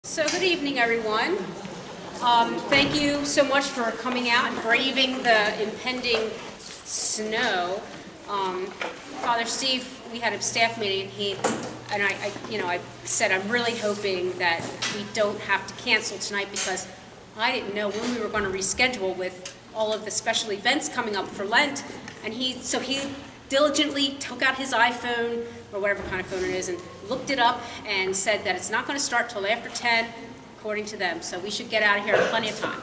So good evening, everyone. Thank you so much for coming out and braving the impending snow. Father Steve, we had a staff meeting, and I said I'm really hoping that we don't have to cancel tonight because I didn't know when we were going to reschedule with all of the special events coming up for Lent, and he diligently took out his iPhone or whatever kind of phone it is and looked it up and said that it's not going to start till after 10 according to them, so we should get out of here in plenty of time.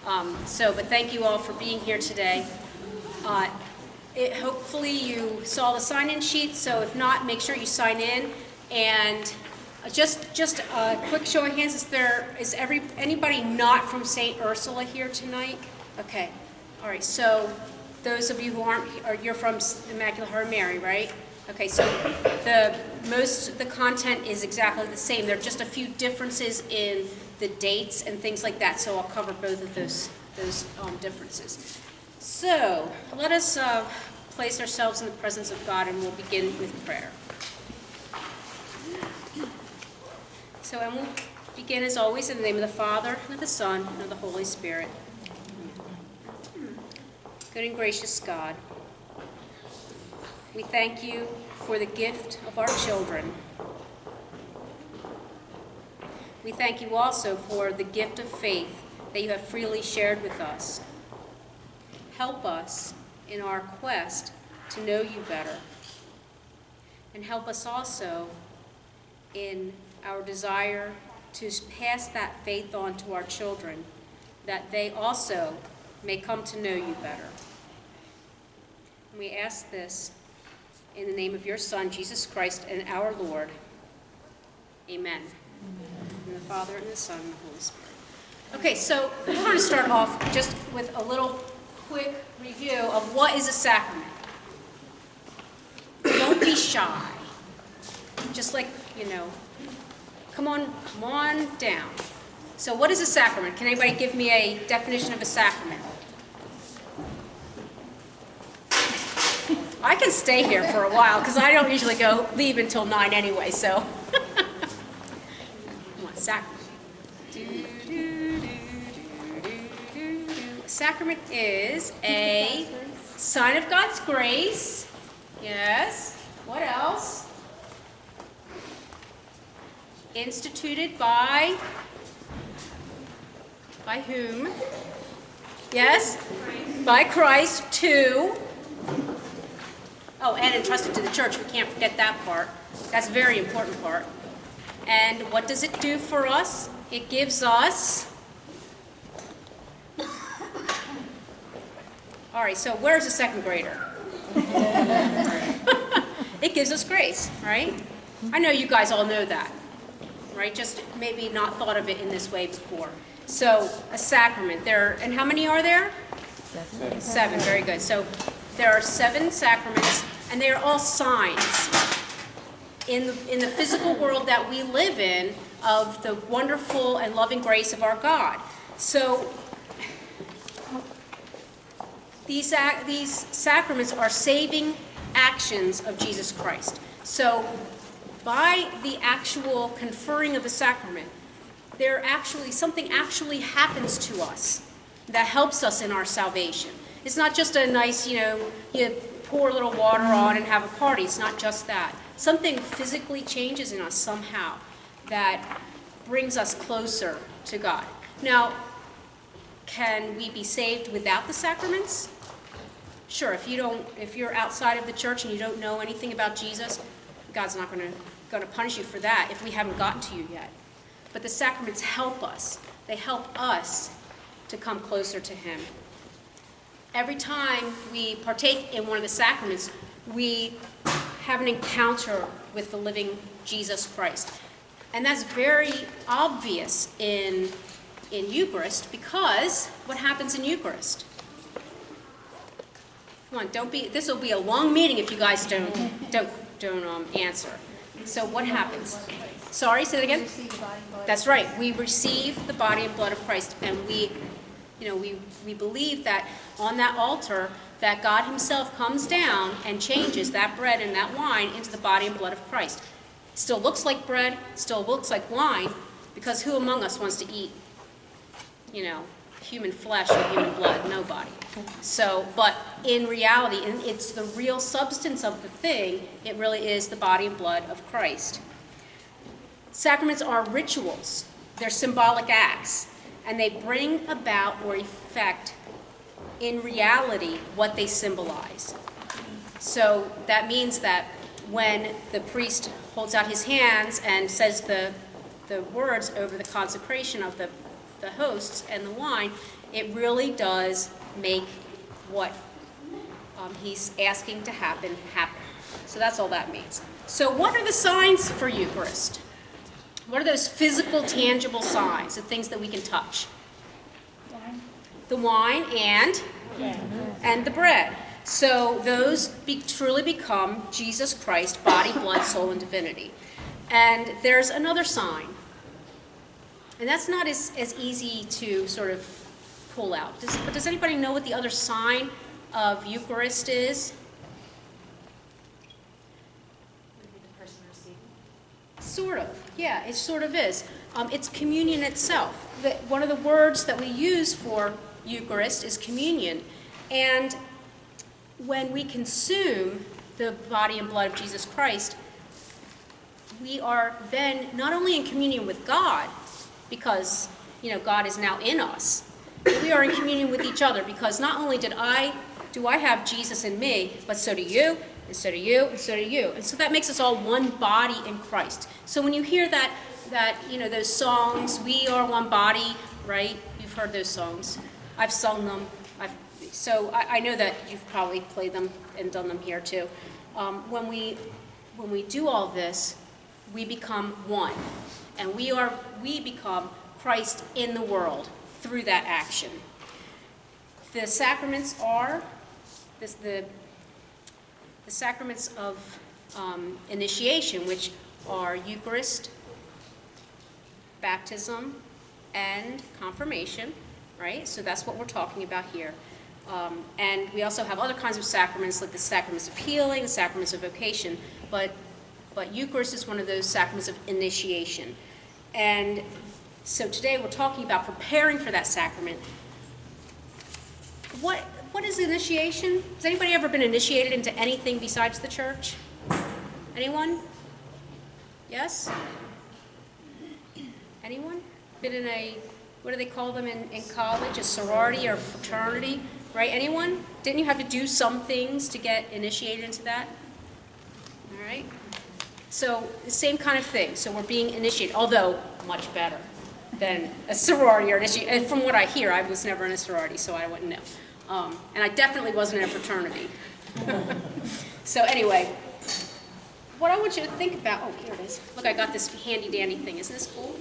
But thank you all for being here today. Hopefully you saw the sign-in sheet, so if not, make sure you sign in. And just a quick show of hands, is anybody not from St. Ursula here tonight? Okay, all right, so those of you who aren't, you're from Immaculate Heart of Mary, right? Okay, so most of the content is exactly the same. There are just a few differences in the dates and things like that, so I'll cover both of those differences. So let us place ourselves in the presence of God, and we'll begin with prayer. And we'll begin as always in the name of the Father, and of the Son, and of the Holy Spirit. Good and gracious God, we thank you for the gift of our children. We thank you also for the gift of faith that you have freely shared with us. Help us in our quest to know you better. And help us also in our desire to pass that faith on to our children, that they also may come to know you better. And we ask this in the name of your Son, Jesus Christ, and our Lord. Amen. And the Father, and the Son, and the Holy Spirit. Okay, so we're going to start off just with a little quick review of what is a sacrament. Don't be shy. Just like, come on down. So what is a sacrament? Can anybody give me a definition of a sacrament? I can stay here for a while because I don't usually leave until 9 anyway, so. Come on, sacrament. A sacrament is a sign of God's grace. Yes. What else? Instituted by whom? Yes? By Christ to. Oh, and entrusted to the church. We can't forget that part. That's a very important part. And what does it do for us? It gives us. All right, so where's the second grader? It gives us grace, right? I know you guys all know that, right? Just maybe not thought of it in this way before. So a sacrament. And how many are there? 7. Very good. So there are 7 sacraments, and they are all signs in the physical world that we live in of the wonderful and loving grace of our God. So these sacraments are saving actions of Jesus Christ. So by the actual conferring of the sacrament, something actually happens to us that helps us in our salvation. It's not just a nice, you pour a little water on and have a party. It's not just that. Something physically changes in us somehow that brings us closer to God. Now, can we be saved without the sacraments? Sure, if you're outside of the church and you don't know anything about Jesus, God's not going to punish you for that if we haven't gotten to you yet. But the sacraments help us. They help us to come closer to Him. Every time we partake in one of the sacraments, we have an encounter with the living Jesus Christ. And that's very obvious in Eucharist, because what happens in Eucharist? Come on, this will be a long meeting if you guys don't answer. So what happens? Sorry, say that again? That's right. We receive the body and blood of Christ, and we believe that on that altar that God Himself comes down and changes that bread and that wine into the body and blood of Christ. It still looks like bread, still looks like wine, Because who among us wants to eat, human flesh or human blood? Nobody. So, but in reality, and it's the real substance of the thing, it really is the body and blood of Christ. Sacraments are rituals. They're symbolic acts, and they bring about or effect in reality what they symbolize. So that means that when the priest holds out his hands and says the words over the consecration of the hosts and the wine, it really does make what he's asking to happen. So that's all that means. So what are the signs for Eucharist? What are those physical, tangible signs, the things that we can touch? The wine and the bread. So those truly become Jesus Christ, body, blood, soul, and divinity. And there's another sign. And that's not as easy to sort of pull out. But does anybody know what the other sign of Eucharist is? The person receiving? Sort of. Yeah, it sort of is. It's communion itself. One of the words that we use for Eucharist is communion. And when we consume the body and blood of Jesus Christ, we are then not only in communion with God, because God is now in us, but we are in communion with each other, because not only do I have Jesus in me, but so do you, and so do you, and so do you. And so that makes us all one body in Christ. So when you hear that those songs, "We Are One Body," right? You've heard those songs. I've sung them. So I know that you've probably played them and done them here too. When we do all this, we become one, and we become Christ in the world through that action. The sacraments are the sacraments of initiation, which are Eucharist, baptism, and confirmation, right? So that's what we're talking about here. And we also have other kinds of sacraments, like the sacraments of healing, the sacraments of vocation, but Eucharist is one of those sacraments of initiation. And so today we're talking about preparing for that sacrament. What is initiation? Has anybody ever been initiated into anything besides the church? Anyone? Yes? Anyone? Been in what do they call them in college? A sorority or fraternity? Right? Anyone? Didn't you have to do some things to get initiated into that? All right. So the same kind of thing. So we're being initiated, although much better than a sorority or initiation. And from what I hear, I was never in a sorority, so I wouldn't know. And I definitely wasn't in a fraternity. So anyway, what I want you to think about, oh, here it is. Look, I got this handy dandy thing. Isn't this cool?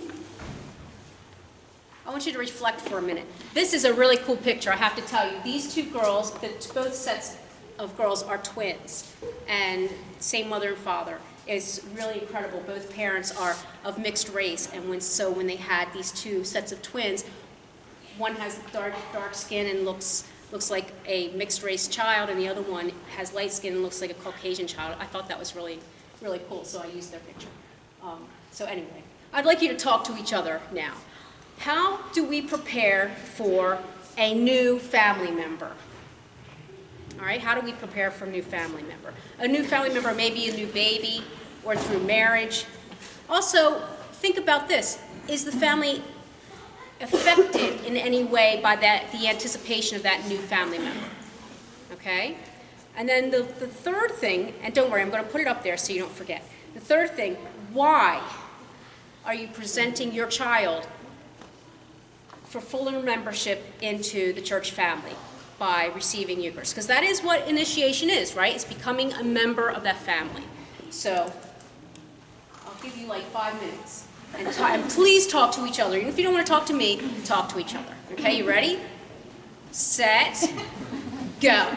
I want you to reflect for a minute. This is a really cool picture, I have to tell you. These two girls, both sets of girls are twins, and same mother and father. It's really incredible. Both parents are of mixed race, and when they had these two sets of twins, one has dark skin and looks like a mixed race child, and the other one has light skin and looks like a Caucasian child. I thought that was really, really cool, so I used their picture. So anyway, I'd like you to talk to each other now. How do we prepare for a new family member? All right, how do we prepare for a new family member? A new family member may be a new baby or through marriage. Also, think about this. Is the family affected in any way by the anticipation of that new family member? Okay? And then the third thing, and don't worry, I'm going to put it up there so you don't forget. The third thing, why are you presenting your child for full membership into the church family by receiving Eucharist? Because that is what initiation is, right? It's becoming a member of that family. So I'll give you like 5 minutes. And please talk to each other. Even if you don't want to talk to me, talk to each other. Okay, you ready? Set, go.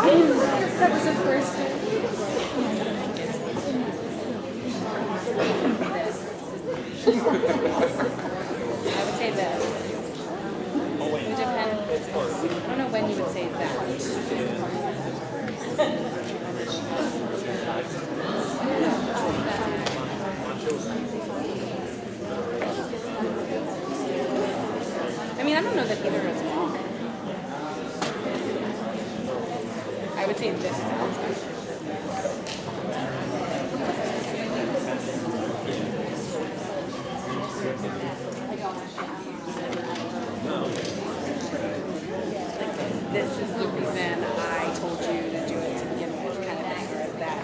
That was the first one. I would say this. It would depend. I don't know when you would say that. I mean, I don't know that either is wrong. I would say this sounds better. This is the reason I told you to do it to begin with, kind of thing, or that.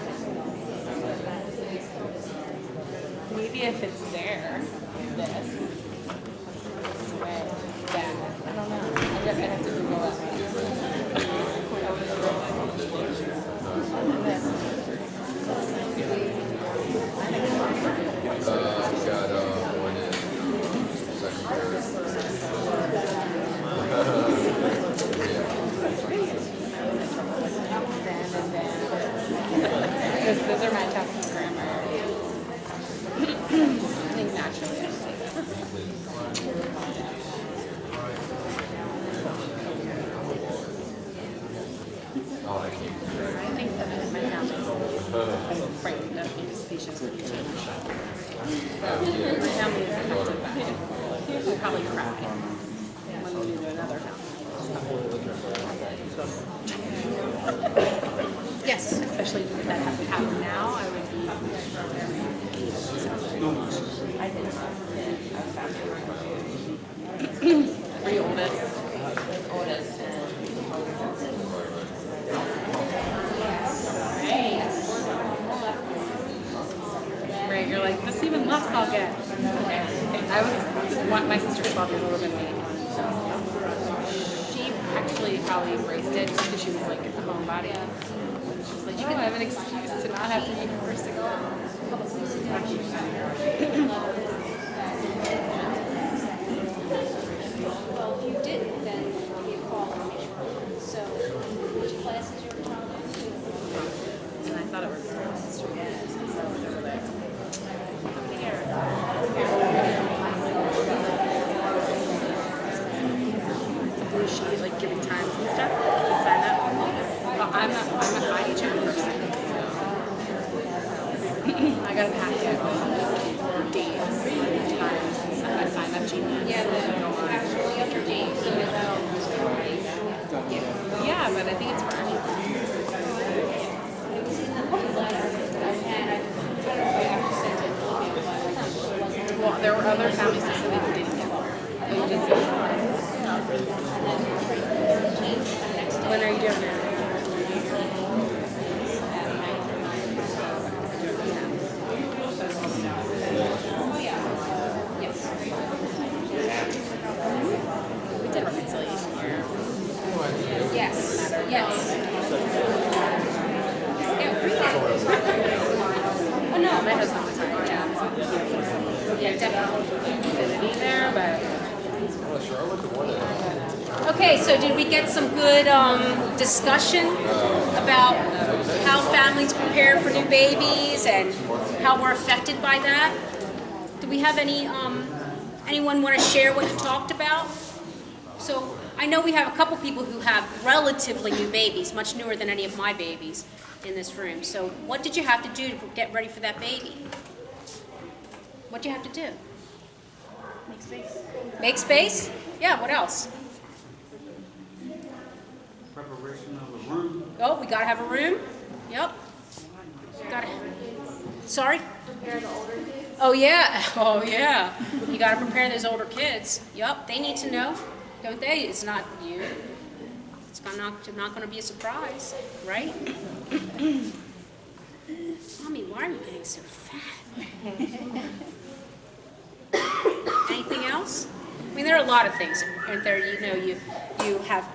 Maybe if it's there, this. Way, that. I don't know. I'd have to Google that. And this. Got one in second Those are my tests of grammar. I think naturally I would say that. I think that my family is frightened of anticipation for each other. My family is affected by it. We'll probably cry when we move to another family. Yes. Especially if that happened now, I would be. Are you oldest? Oldest. Right, you're like, that's even less I'll get. Okay. My sister's 12 years older than me. So she actually probably embraced it just because she was like a homebody. She was like, oh, I have an excuse to not have to be first to go out. Well, if you didn't, then give me a call and make sure. So, which classes you were talking about? And I thought it was my sister. Was she like giving times and stuff? Sign up? Well, I'm a high HR person. I got a packet with dates, times, and stuff. I signed up Gmail. Yeah, the actual other dates. Yeah, but I think it's for anyone. It was in the letter that I had. I don't know if I have to send it. Well, there were other families who said they didn't get one. They just when are you doing it? Oh, yeah. Yes. We did reconciliation here. Yes. Yes. Yeah, read it. Oh, no. My husband was talking about Yeah, definitely. infinity there, but Okay, so did we get some good discussion about how families prepare for new babies and how we're affected by that? Do we have anyone want to share what you talked about? So I know we have a couple people who have relatively new babies, much newer than any of my babies in this room. So what did you have to do to get ready for that baby? What did you have to do? make space. Make space? Yeah, what else? Preparation of a room. Oh, we gotta have a room. Yep. Gotta. Sorry? Prepare the older kids. Oh yeah. Oh yeah. You gotta prepare those older kids. Yep. They need to know, don't they? It's not you. It's not gonna be a surprise, right? Mommy, why are you getting so fat? Anything else? I mean, there are a lot of things, aren't there? You know, you have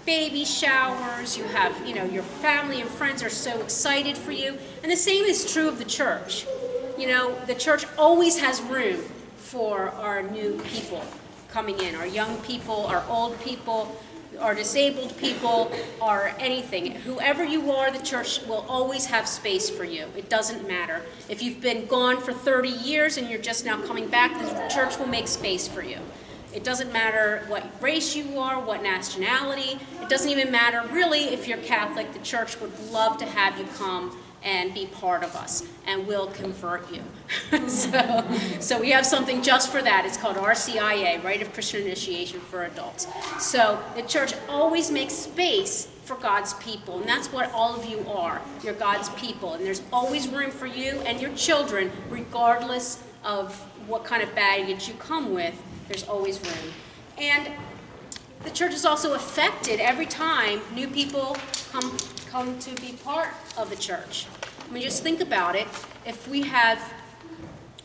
baby showers. You have, your family and friends are so excited for you, and the same is true of the church. The church always has room for our new people coming in, our young people, our old people, are disabled people, are anything. Whoever you are, the church will always have space for you. It doesn't matter. If you've been gone for 30 years and you're just now coming back, the church will make space for you. It doesn't matter what race you are, what nationality. It doesn't even matter, really, if you're Catholic. The church would love to have you come and be part of us, and we'll convert you. So we have something just for that. It's called RCIA, Rite of Christian Initiation for Adults. So the church always makes space for God's people, and that's what all of you are. You're God's people, and there's always room for you and your children, regardless of what kind of baggage you come with. There's always room. And the church is also affected every time new people come to be part of the church. I mean, just think about it. If we have,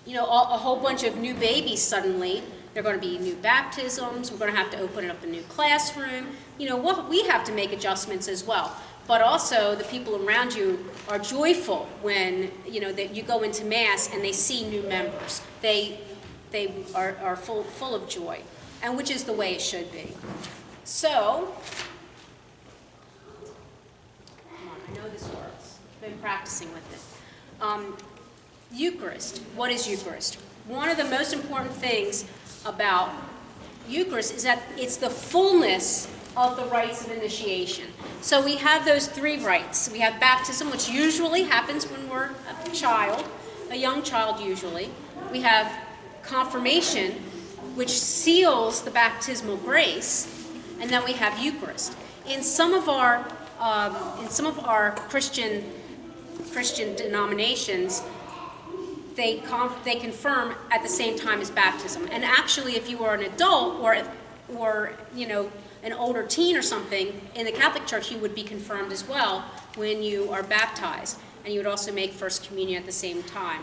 a whole bunch of new babies suddenly, there are going to be new baptisms, we're going to have to open up a new classroom. We have to make adjustments as well. But also, the people around you are joyful when, that you go into Mass and they see new members. They are full of joy, and which is the way it should be. So, I know this works. I've been practicing with it. Eucharist. What is Eucharist? One of the most important things about Eucharist is that it's the fullness of the rites of initiation. So we have those 3 rites. We have baptism, which usually happens when we're a young child usually. We have confirmation, which seals the baptismal grace, and then we have Eucharist. In some of our Christian denominations, they confirm at the same time as baptism. And actually, if you are an adult or an older teen or something in the Catholic Church, you would be confirmed as well when you are baptized, and you would also make First Communion at the same time.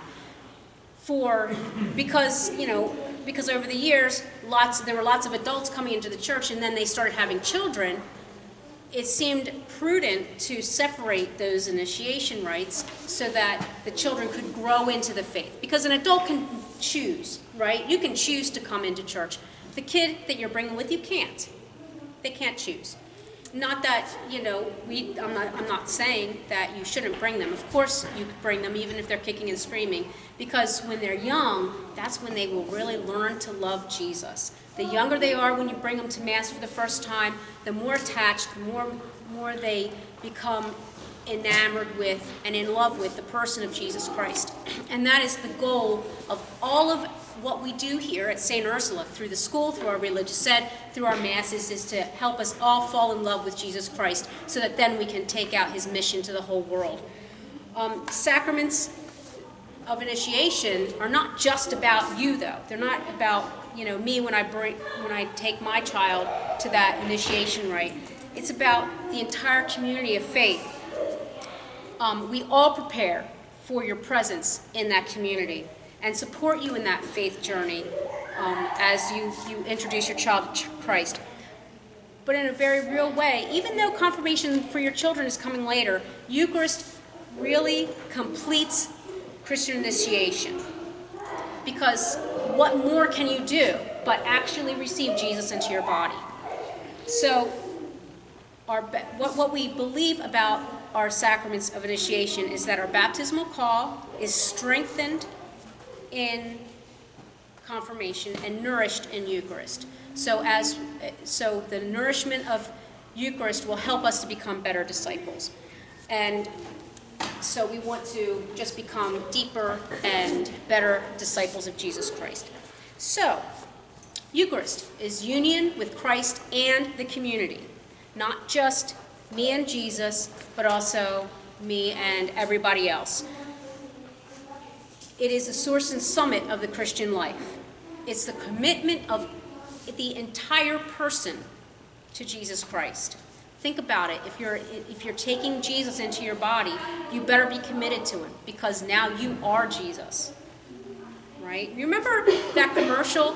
Because over the years, there were lots of adults coming into the church, and then they started having children. It seemed prudent to separate those initiation rites so that the children could grow into the faith. Because an adult can choose, right? You can choose to come into church. The kid that you're bringing with you can't. They can't choose. Not that, I'm not saying that you shouldn't bring them. Of course you could bring them even if they're kicking and screaming, because when they're young, that's when they will really learn to love Jesus. The younger they are when you bring them to Mass for the first time, the more attached, the more they become enamored with and in love with the person of Jesus Christ. And that is the goal of all of what we do here at St. Ursula, through the school, through our religious ed, through our Masses, is to help us all fall in love with Jesus Christ so that then we can take out his mission to the whole world. Sacraments of initiation are not just about you, though. They're not about me when I take my child to that initiation rite. It's about the entire community of faith. We all prepare for your presence in that community and support you in that faith journey as you introduce your child to Christ. But in a very real way, even though confirmation for your children is coming later, Eucharist really completes Christian initiation. Because what more can you do but actually receive Jesus into your body? So what we believe about our sacraments of initiation is that our baptismal call is strengthened in confirmation and nourished in Eucharist. So the nourishment of Eucharist will help us to become better disciples. And so we want to just become deeper and better disciples of Jesus Christ. So, Eucharist is union with Christ and the community. Not just me and Jesus, but also me and everybody else. It is the source and summit of the Christian life. It's the commitment of the entire person to Jesus Christ. Think about it. If you're taking Jesus into your body, you better be committed to him, because now you are Jesus. Right? You remember that commercial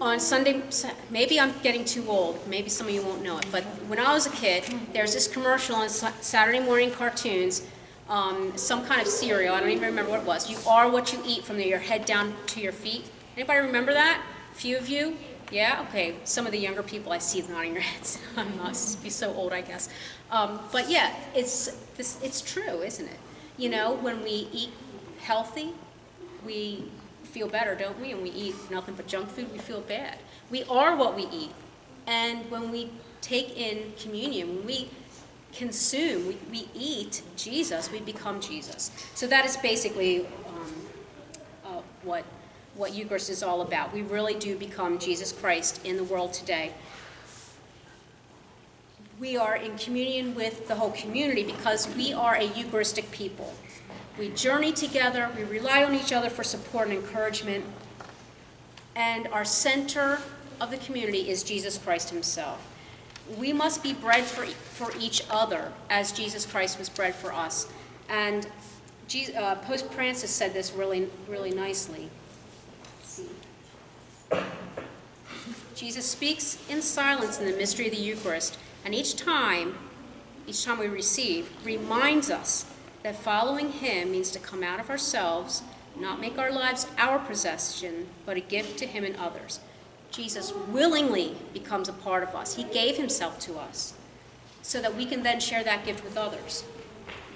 on Sunday? Maybe I'm getting too old. Maybe some of you won't know it. But when I was a kid, there's this commercial on Saturday morning cartoons, some kind of cereal. I don't even remember what it was. You are what you eat, from your head down to your feet. Anybody remember that? A few of you? Yeah, okay, some of the younger people I see nodding their heads. I'm not, be so old, I guess. But yeah, it's true, isn't it? You know, when we eat healthy, we feel better, don't we? And we eat nothing but junk food, we feel bad. We are what we eat. And when we take in communion, when we consume, we eat Jesus, we become Jesus. So that is basically what Eucharist is all about. We really do become Jesus Christ in the world today. We are in communion with the whole community because we are a Eucharistic people. We journey together, we rely on each other for support and encouragement, and our center of the community is Jesus Christ himself. We must be bread for each other as Jesus Christ was bread for us. And Pope Francis said this really, really nicely. Jesus speaks in silence in the mystery of the Eucharist, and each time we receive, reminds us that following him means to come out of ourselves, not make our lives our possession, but a gift to him and others. Jesus willingly becomes a part of us. He gave himself to us so that we can then share that gift with others.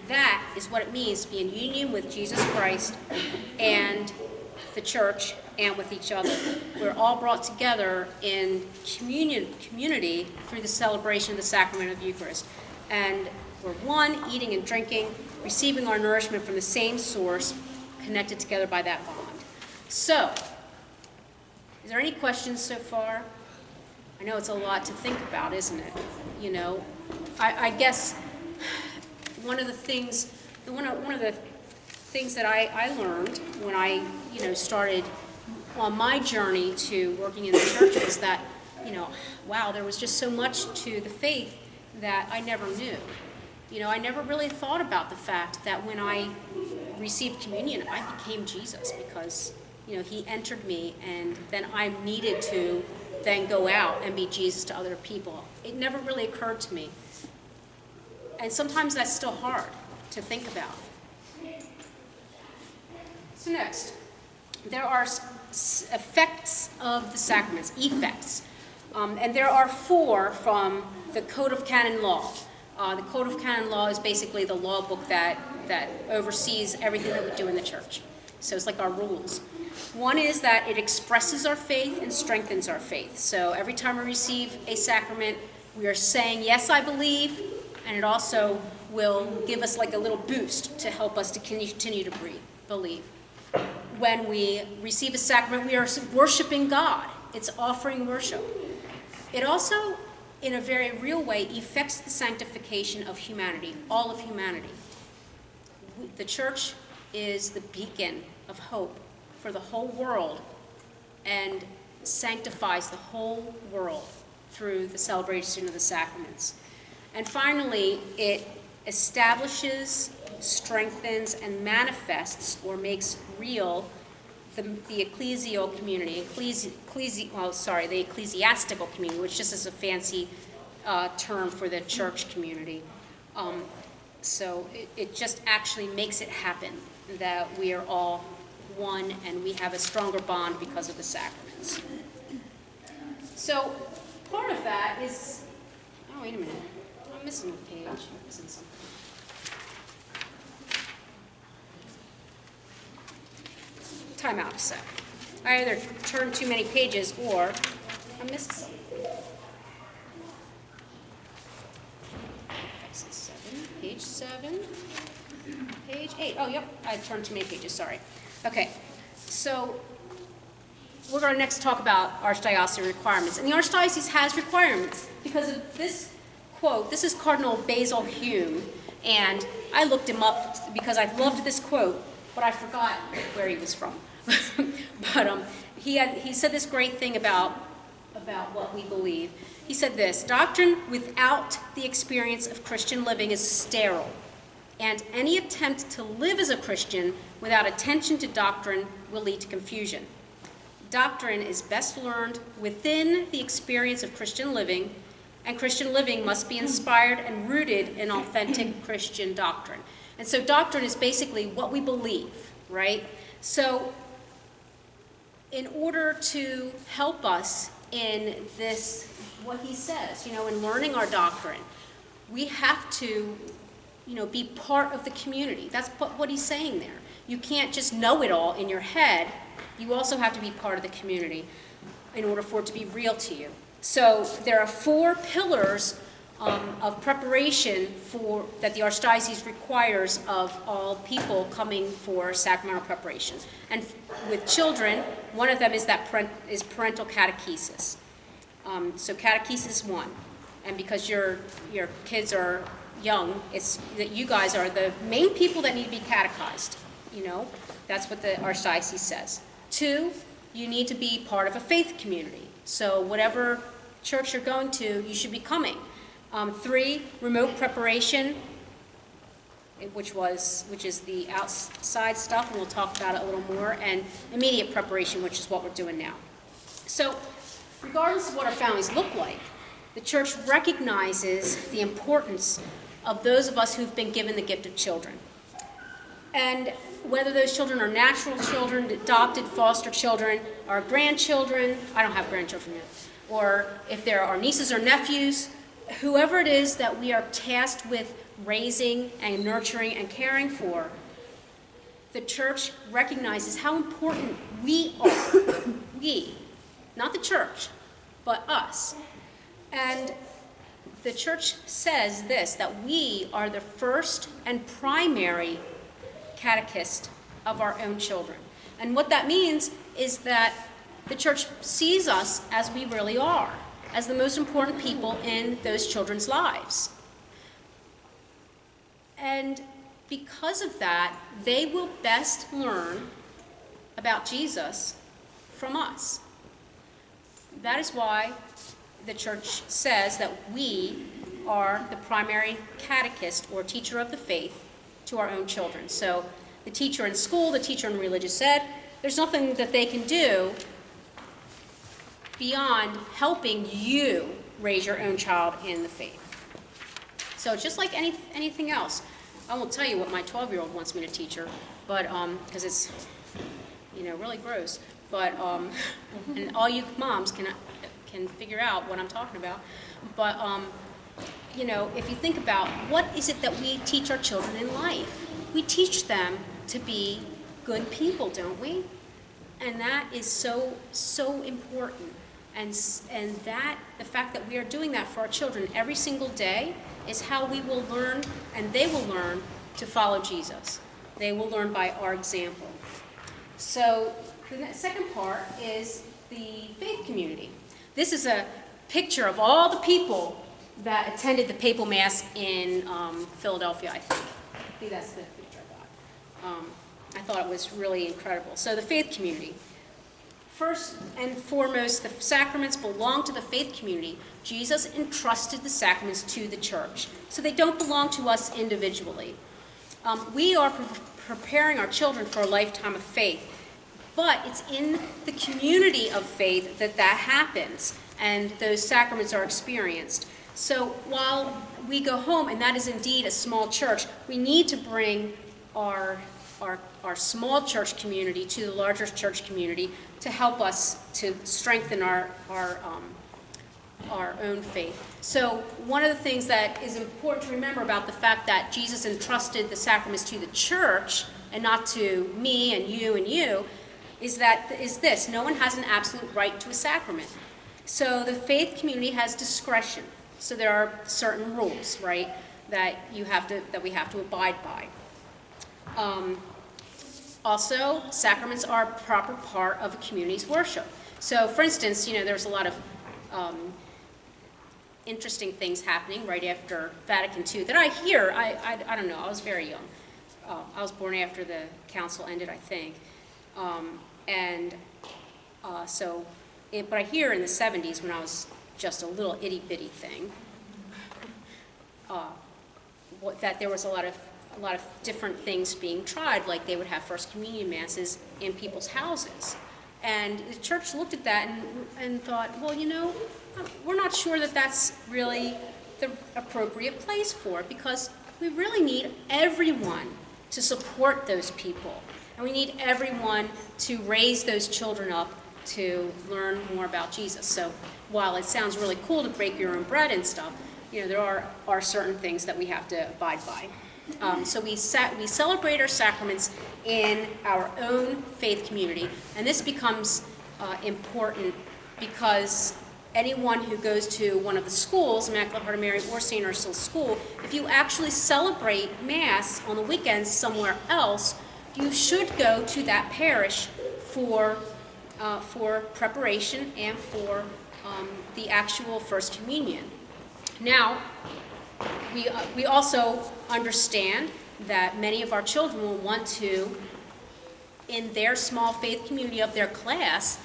That is what it means to be in union with Jesus Christ and the church and with each other. We're all brought together in community through the celebration of the sacrament of Eucharist. And we're one, eating and drinking, receiving our nourishment from the same source, connected together by that bond. So, is there any questions so far? I know it's a lot to think about, isn't it? You know, I guess one of the things that I learned when I, started on my journey to working in the church was that, wow, there was just so much to the faith that I never knew. I never really thought about the fact that when I received communion, I became Jesus because, he entered me, and then I needed to then go out and be Jesus to other people. It never really occurred to me. And sometimes that's still hard to think about. So next, there are effects of the sacraments, effects. And there are 4 from the Code of Canon Law. The Code of Canon Law is basically the law book that oversees everything that we do in the church. So it's like our rules. One is that it expresses our faith and strengthens our faith. So every time we receive a sacrament, we are saying, yes, I believe, and it also will give us like a little boost to help us to continue to believe. When we receive a sacrament, we are worshiping God. It's offering worship. It also, in a very real way, effects the sanctification of humanity, all of humanity. The church is the beacon of hope for the whole world and sanctifies the whole world through the celebration of the sacraments. And finally, it establishes, strengthens, and manifests or makes real the ecclesial community, the ecclesiastical community, which just is a fancy term for the church community. So it just actually makes it happen that we are all one and we have a stronger bond because of the sacraments. So part of that is, oh, wait a minute. I'm missing a page. I'm missing something. Time out a sec. I either turned too many pages or I missed something. Page 7, page 8. Oh, yep, I turned too many pages, sorry. Okay, so we're going to next talk about archdiocese requirements. And the archdiocese has requirements because of this quote. This is Cardinal Basil Hume, and I looked him up because I loved this quote, but I forgot where he was from. But he said this great thing about what we believe. He said this: doctrine without the experience of Christian living is sterile, and any attempt to live as a Christian without attention to doctrine will lead to confusion. Doctrine is best learned within the experience of Christian living, and Christian living must be inspired and rooted in authentic Christian doctrine. And so doctrine is basically what we believe, right? So in order to help us in this, what he says, in learning our doctrine. We have to, be part of the community. That's what he's saying there. You can't just know it all in your head. You also have to be part of the community in order for it to be real to you. So there are 4 pillars of preparation that the Archdiocese requires of all people coming for sacramental preparation. And with children, one of them is parental catechesis. So catechesis 1. And because your kids are young, it's that you guys are the main people that need to be catechized. That's what the Archdiocese says. 2, you need to be part of a faith community. So whatever church you're going to, you should be coming. 3, remote preparation, which is the outside stuff, and we'll talk about it a little more, and immediate preparation, which is what we're doing now. So, regardless of what our families look like, the Church recognizes the importance of those of us who've been given the gift of children. And whether those children are natural children, adopted foster children, or grandchildren, I don't have grandchildren yet, or if there are nieces or nephews, whoever it is that we are tasked with raising and nurturing and caring for, the Church recognizes how important we are. We, not the Church, but us. And the Church says this, that we are the first and primary catechist of our own children. And what that means is that the Church sees us as we really are, as the most important people in those children's lives. And because of that, they will best learn about Jesus from us. That is why the Church says that we are the primary catechist or teacher of the faith to our own children. So the teacher in school, the teacher in religious ed, there's nothing that they can do beyond helping you raise your own child in the faith. So just like anything else, I won't tell you what my 12-year-old wants me to teach her, but because it's really gross. But and all you moms can figure out what I'm talking about. But if you think about what is it that we teach our children in life, we teach them to be good people, don't we? And that is so important. And that the fact that we are doing that for our children every single day is how we will learn, and they will learn to follow Jesus. They will learn by our example. So the second part is the faith community. This is a picture of all the people that attended the papal mass in Philadelphia, I think. I think that's the picture I got. I thought it was really incredible. So the faith community. First and foremost, the sacraments belong to the faith community. Jesus entrusted the sacraments to the Church, so they don't belong to us individually. We are preparing our children for a lifetime of faith, but it's in the community of faith that happens, and those sacraments are experienced. So while we go home, and that is indeed a small church, we need to bring our small church community to the larger church community to help us to strengthen our own faith. So one of the things that is important to remember about the fact that Jesus entrusted the sacraments to the Church and not to me and you is this: no one has an absolute right to a sacrament. So the faith community has discretion. So there are certain rules, right, that we have to abide by. Also, sacraments are a proper part of a community's worship. So, for instance, there's a lot of interesting things happening right after Vatican II that I hear. I don't know. I was very young. I was born after the council ended, I think. But I hear in the 70s, when I was just a little itty-bitty thing, that there was a lot of different things being tried, like they would have First Communion Masses in people's houses. And the Church looked at that and thought, well, we're not sure that that's really the appropriate place for it, because we really need everyone to support those people. And we need everyone to raise those children up to learn more about Jesus. So while it sounds really cool to break your own bread and stuff, there are certain things that we have to abide by. So we celebrate our sacraments in our own faith community, and this becomes important because anyone who goes to one of the schools, Immaculate Heart of Mary or St. Ursula's School, if you actually celebrate Mass on the weekends somewhere else, you should go to that parish for preparation and for the actual First Communion. Now, we also understand that many of our children will want to, in their small faith community of their class,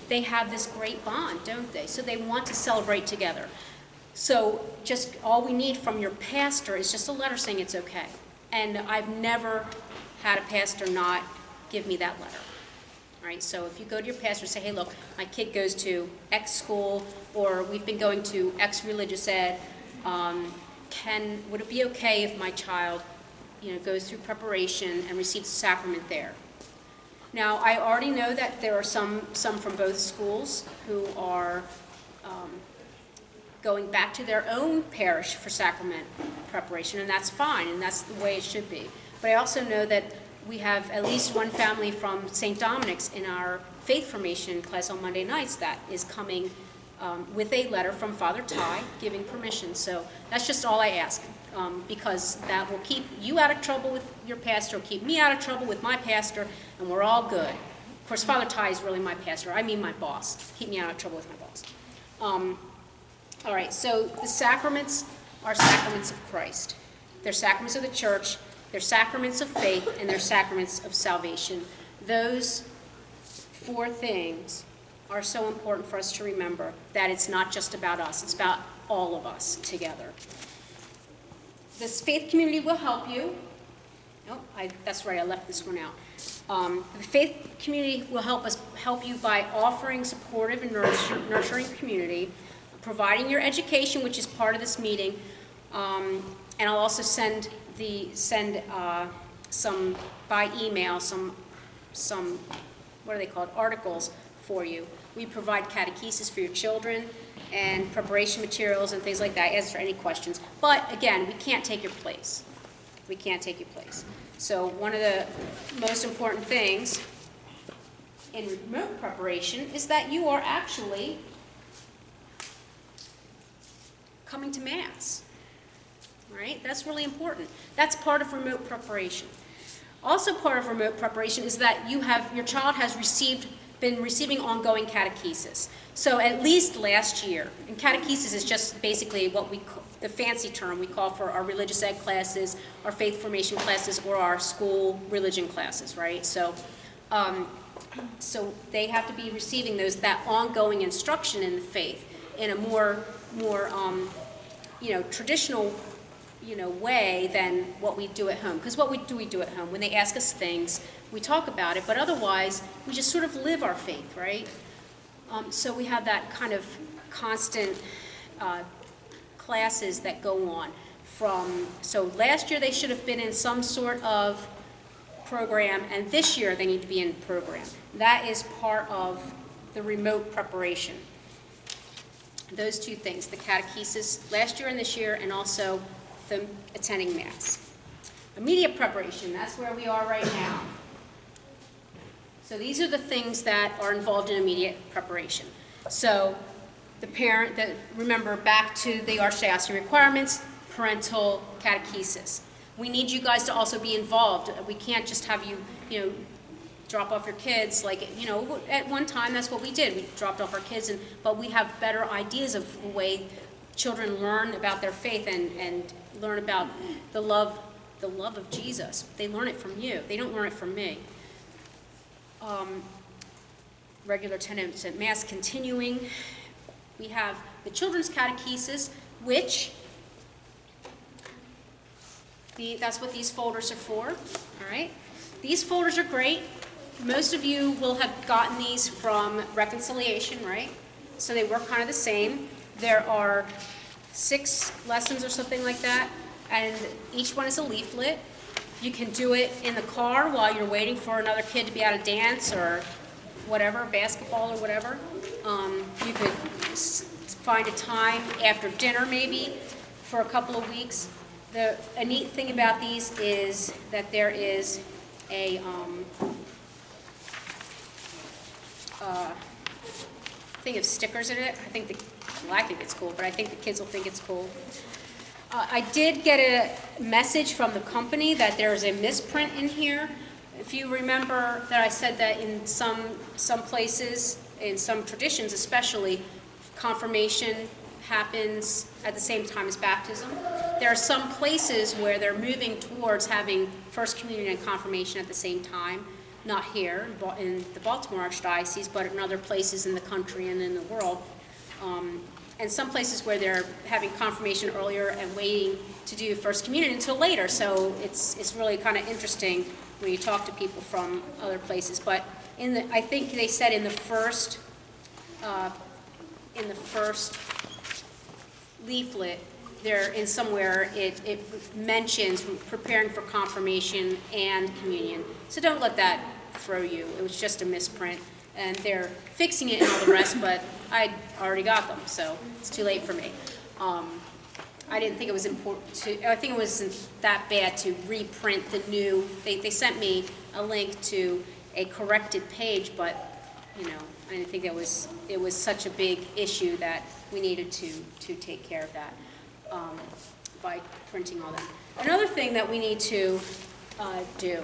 they have this great bond, don't they? So they want to celebrate together. So just all we need from your pastor is just a letter saying it's okay. And I've never had a pastor not give me that letter. All right, so if you go to your pastor and say, hey, look, my kid goes to X school, or we've been going to X religious ed, would it be okay if my child, goes through preparation and receives the sacrament there? Now, I already know that there are some from both schools who are going back to their own parish for sacrament preparation, and that's fine, and that's the way it should be. But I also know that we have at least one family from St. Dominic's in our faith formation class on Monday nights that is coming with a letter from Father Ty giving permission. So that's just all I ask, because that will keep you out of trouble with your pastor, will keep me out of trouble with my pastor, and we're all good. Of course, Father Ty is really my pastor. I mean my boss. Keep me out of trouble with my boss. All right, so the sacraments are sacraments of Christ. They're sacraments of the church, they're sacraments of faith, and they're sacraments of salvation. Those four things are so important for us to remember, that it's not just about us, it's about all of us together. This faith community will help you. Oh, that's right, I left this one out. The faith community will help you by offering supportive and nurturing community, providing your education, which is part of this meeting, and I'll also send some by email some what are they called, articles for you. We provide catechesis for your children and preparation materials and things like that, answer any questions. But again, we can't take your place. We can't take your place. So one of the most important things in remote preparation is that you are actually coming to Mass. All right? That's really important. That's part of remote preparation. Also part of remote preparation is that your child has been receiving ongoing catechesis. So at least last year, and catechesis is just basically what the fancy term we call for our religious ed classes, our faith formation classes, or our school religion classes, right? So they have to be receiving that ongoing instruction in the faith in a more traditional way than what we do at home. Because what do we do at home? When they ask us things, we talk about it, but otherwise, we just sort of live our faith, right? So we have that kind of constant classes that go on. So last year they should have been in some sort of program, and this year they need to be in program. That is part of the remote preparation. Those two things, the catechesis last year and this year, and also the attending Mass. Immediate preparation, that's where we are right now. So these are the things that are involved in immediate preparation. So the parent, remember back to the archdiocesan requirements, parental catechesis. We need you guys to also be involved. We can't just have you, drop off your kids at one time that's what we did. We dropped off our kids, but we have better ideas of the way children learn about their faith and learn about the love of Jesus. They learn it from you. They don't learn it from me. Regular attendance at Mass continuing. We have the children's catechesis, which that's what these folders are for. All right. These folders are great. Most of you will have gotten these from reconciliation, right? So they work kind of the same. There are 6 lessons or something like that, and each one is a leaflet. You can do it in the car while you're waiting for another kid to be at a dance or whatever, basketball or whatever. You could find a time after dinner maybe for a couple of weeks. A neat thing about these is that there is a thing of stickers in it. I think I think it's cool, but I think the kids will think it's cool. I did get a message from the company that there's a misprint in here. If you remember that I said that in some places, in some traditions especially, confirmation happens at the same time as baptism. There are some places where they're moving towards having First Communion and confirmation at the same time. Not here in the Baltimore Archdiocese, but in other places in the country and in the world. And some places where they're having confirmation earlier and waiting to do First Communion until later. So it's really kind of interesting when you talk to people from other places. But I think they said in the first leaflet, there in somewhere it mentions preparing for confirmation and communion. So don't let that throw you. It was just a misprint, and they're fixing it and all the rest, but I already got them, so it's too late for me. I didn't think it was important to, I think it wasn't that bad to reprint the new, they sent me a link to a corrected page, but, you know, I didn't think it was such a big issue that we needed to take care of that by printing all that. Another thing that we need to do,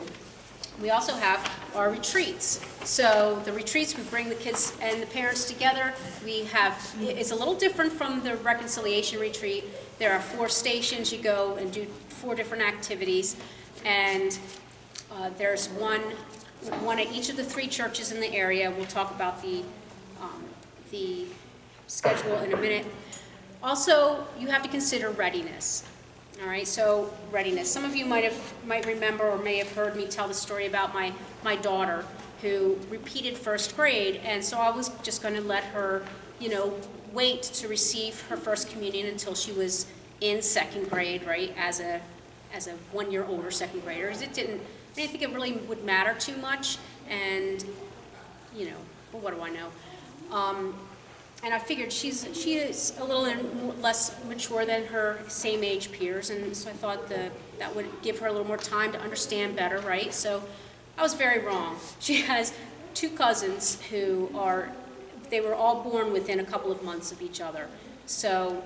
we also have our retreats. So the retreats, we bring the kids and the parents together. We have, it's a little different from the reconciliation retreat. There are 4 stations. You go and do 4 different activities. And there's one at each of the 3 churches in the area. We'll talk about the schedule in a minute. Also, you have to consider readiness. All right, so readiness. Some of you might remember or may have heard me tell the story about my daughter who repeated first grade, and so I was just going to let her, you know, wait to receive her first communion until she was in second grade, right? As a 1 year older second grader. I didn't think it really would matter too much, and you know, well, what do I know? And I figured she is a little less mature than her same age peers, and so I thought that would give her a little more time to understand better, right? So I was very wrong. She has 2 cousins who they were all born within a couple of months of each other. So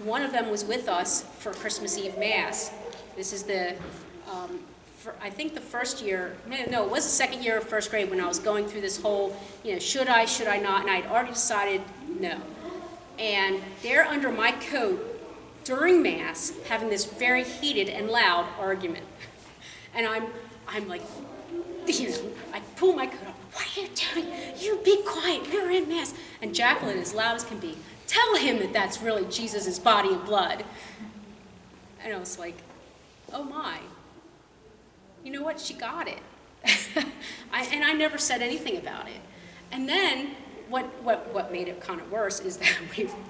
one of them was with us for Christmas Eve Mass. This is I think the first year, no, it was the second year of first grade when I was going through this whole, you know, should I not, and I'd already decided no. And they're under my coat during Mass having this very heated and loud argument. And I'm like, you know, I pull my coat off, what are you doing? You be quiet, you're in Mass. And Jacqueline, as loud as can be, tell him that that's really Jesus' body and blood. And I was like, oh my. You know what? She got it. And I never said anything about it. And then what made it kind of worse is that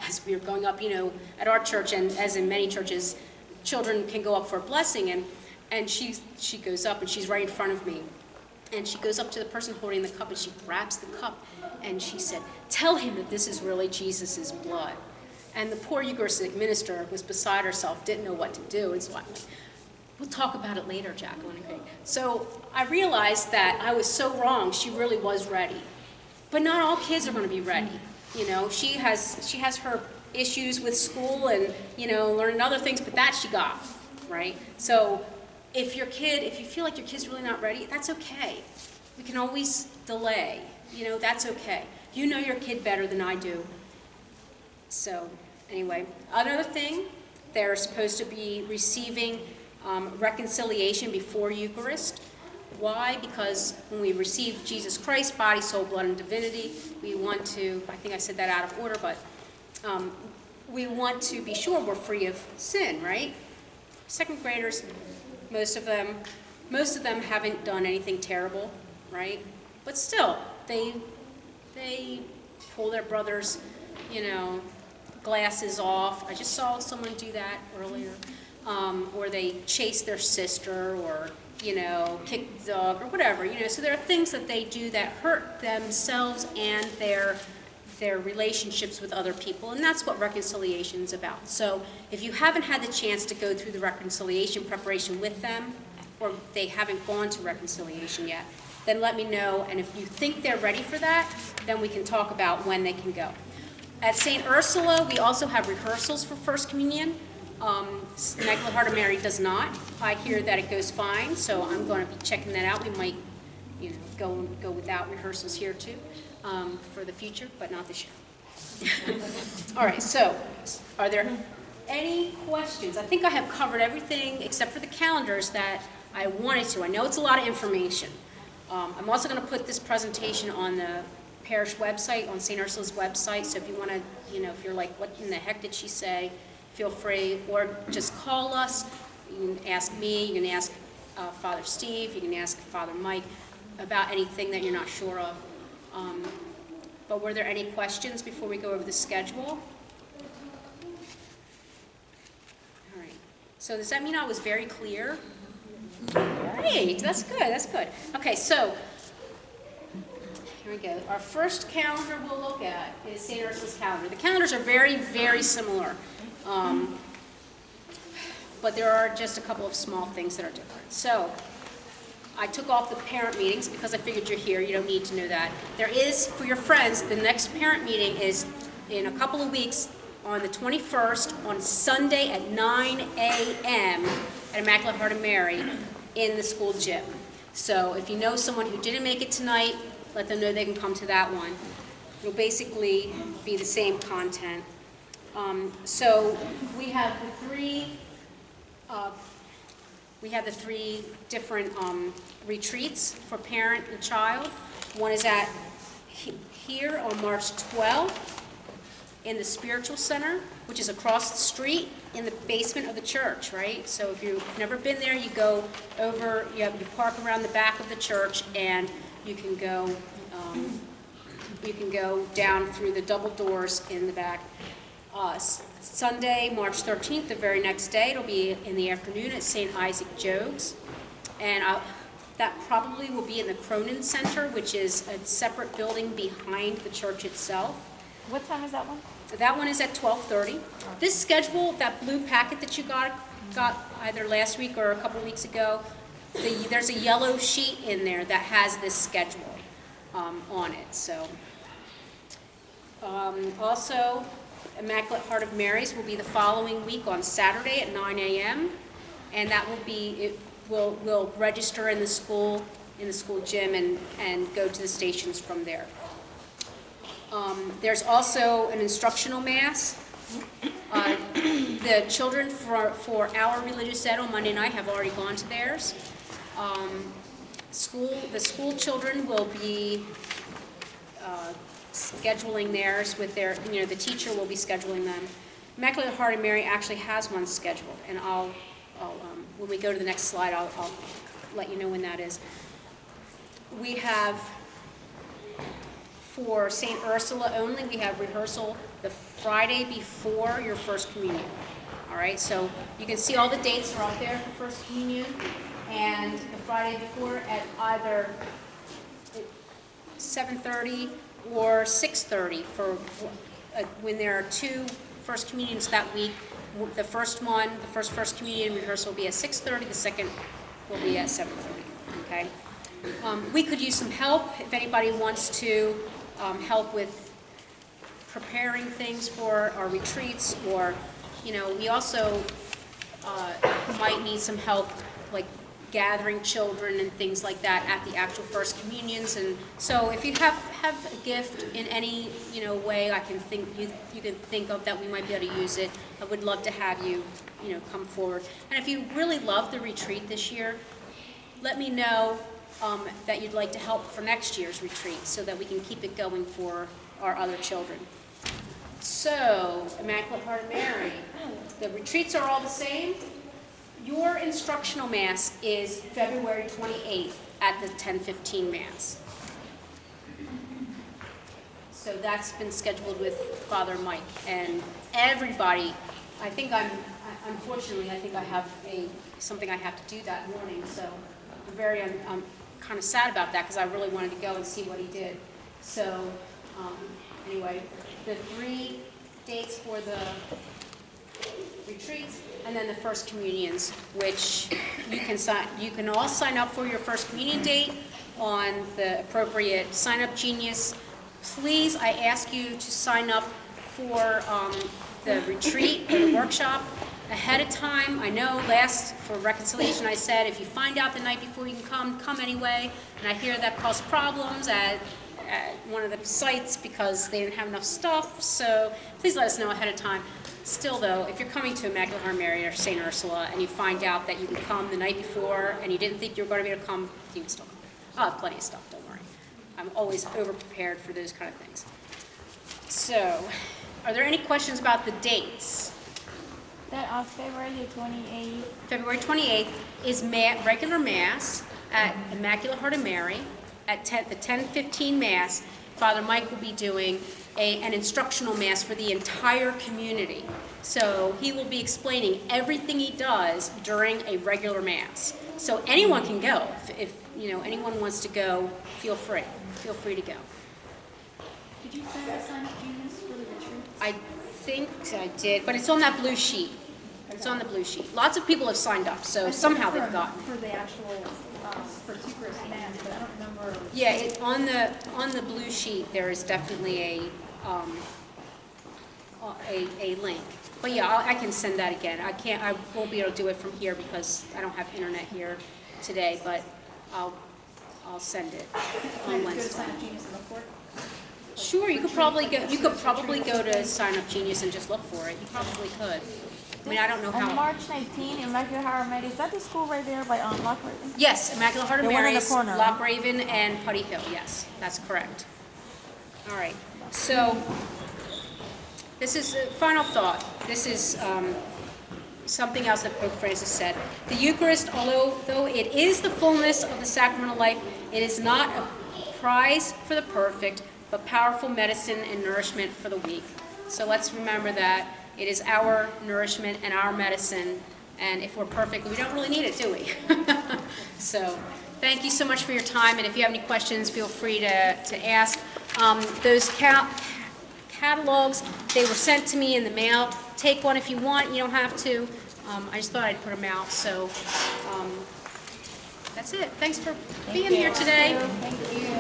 as we were going up, you know, at our church and as in many churches, children can go up for a blessing, and she goes up and she's right in front of me. And she goes up to the person holding the cup and she grabs the cup and she said, tell him that this is really Jesus' blood. And the poor Eucharistic minister was beside herself, didn't know what to do. And so I'm like, we'll talk about it later, Jacqueline. Okay. So I realized that I was so wrong. She really was ready. But not all kids are going to be ready. You know, she has her issues with school and, you know, learning other things, but that she got, right? So if you feel like your kid's really not ready, that's okay. We can always delay. You know, that's okay. You know your kid better than I do. So anyway, another thing, they're supposed to be receiving reconciliation before Eucharist. Why? Because when we receive Jesus Christ, body, soul, blood, and divinity, we want to, I think I said that out of order, but we want to be sure we're free of sin, right? Second graders, most of them haven't done anything terrible, right? But still, they pull their brother's, you know, glasses off. I just saw someone do that earlier. or they chase their sister, or, kick the dog, or whatever, So there are things that they do that hurt themselves and their relationships with other people, and that's what reconciliation is about. So if you haven't had the chance to go through the reconciliation preparation with them, or they haven't gone to reconciliation yet, then let me know, and if you think they're ready for that, then we can talk about when they can go. At St. Ursula, we also have rehearsals for First Communion. Immaculate Heart of Mary does not. I hear that it goes fine, so I'm going to be checking that out. We might, go without rehearsals here too, for the future, but not this year. All right, so are there any questions? I think I have covered everything except for the calendars that I wanted to. I know it's a lot of information. I'm also going to put this presentation on the parish website, on St. Ursula's website, so if you want to, if you're like, what in the heck did she say, feel free, or just call us. You can ask me, you can ask Father Steve, you can ask Father Mike about anything that you're not sure of. But were there any questions before we go over the schedule? All right. So does that mean I was very clear? Great, that's good, that's good. Okay, so here we go. Our first calendar we'll look at is St. Ursula's calendar. The calendars are very, very similar, but there are just a couple of small things that are different. So I took off the parent meetings because I figured you're here. You don't need to know that. There is, for your friends, the next parent meeting is in a couple of weeks on the 21st on Sunday at 9 a.m. at Immaculate Heart of Mary in the school gym. So if you know someone who didn't make it tonight, let them know they can come to that one. It'll basically be the same content. So we have the three different retreats for parent and child. One is at here on March 12th in the Spiritual Center, which is across the street in the basement of the church, right? So if you've never been there, you go over, you park around the back of the church, and you can go down through the double doors in the back. Sunday, March 13th, the very next day, it'll be in the afternoon at St. Isaac Jogues. And that probably will be in the Cronin Center, which is a separate building behind the church itself. What time is that one? That one is at 12:30. This schedule, that blue packet that you got either last week or a couple weeks ago, there's a yellow sheet in there that has this schedule on it. So, also, Immaculate Heart of Mary's will be the following week on Saturday at 9 a.m. and that will be, we'll register in the school gym and go to the stations from there. There's also an instructional mass. The children for our religious ed on Monday night have already gone to theirs. The school children will be scheduling theirs with their, the teacher will be scheduling them. Immaculate Heart of Mary actually has one scheduled, and I'll when we go to the next slide, I'll let you know when that is. We have, for St. Ursula only, we have rehearsal the Friday before your First Communion. All right, so you can see all the dates are up there for First Communion, and the Friday before at either 7:30 or 6:30 for when there are two First Communions that week. The first First Communion rehearsal will be at 6:30. The second will be at 7:30. Okay. We could use some help if anybody wants to help with preparing things for our retreats, or we also might need some help, like gathering children and things like that at the actual First Communions. And so if you have a gift in any way I can think you can think of that we might be able to use it, I would love to have you come forward. And if you really love the retreat this year, let me know that you'd like to help for next year's retreat so that we can keep it going for our other children. So, Immaculate Heart of Mary, the retreats are all the same. Your instructional mass is February 28th at the 10:15 mass. So that's been scheduled with Father Mike, and everybody, I think I'm unfortunately, I think I have something I have to do that morning, so I'm kind of sad about that because I really wanted to go and see what he did. So, anyway, the 3 dates for the retreats, and then the first communions, which you can all sign up for your first communion date on the appropriate sign-up Genius. Please, I ask you to sign up for the retreat or the workshop ahead of time. I know for reconciliation I said if you find out the night before you can come anyway, and I hear that caused problems at one of the sites because they didn't have enough stuff, so please let us know ahead of time. Still though, if you're coming to Immaculate Heart of Mary or St. Ursula and you find out that you can come the night before and you didn't think you were going to be able to come, you can still come. I'll have plenty of stuff, don't worry. I'm always over-prepared for those kind of things. So, are there any questions about the dates? That on February the 28th. February 28th is regular Mass at Immaculate Heart of Mary at the 10:15 Mass. Father Mike will be doing an instructional Mass for the entire community. So he will be explaining everything he does during a regular Mass. So anyone can go. If anyone wants to go, feel free. Feel free to go. Did you send a sign up Genius for the retreat? I think I did, but it's on that blue sheet. It's on the blue sheet. Lots of people have signed up, so somehow they've gotten it. For the actual, for Eucharist Mass, but I don't remember. Yeah, on the blue sheet, there is definitely a link. But yeah, I can send that again. I won't be able to do it from here because I don't have internet here today, but I'll send it on Go to Wednesday. sign up Genius and look for it? Sure, you could probably go to Sign Up Genius and just look for it. You probably could. I mean, I don't know On how. March 19th, Immaculate Heart of Mary, is that the school right there by Lock Raven? Yes, Immaculate Heart of The one in the Mary's, corner, Lock right? Raven, and Putty Hill. Yes, that's correct. All right. So this is a final thought. This is something else that Pope Francis said. The Eucharist, although it is the fullness of the sacramental life, it is not a prize for the perfect, but powerful medicine and nourishment for the weak. So let's remember that it is our nourishment and our medicine, and if we're perfect, we don't really need it, do we? So thank you so much for your time, and if you have any questions, feel free to ask. Those catalogs, they were sent to me in the mail. Take one if you want, you don't have to. I just thought I'd put them out, so that's it. Thanks for being here today. Thank you.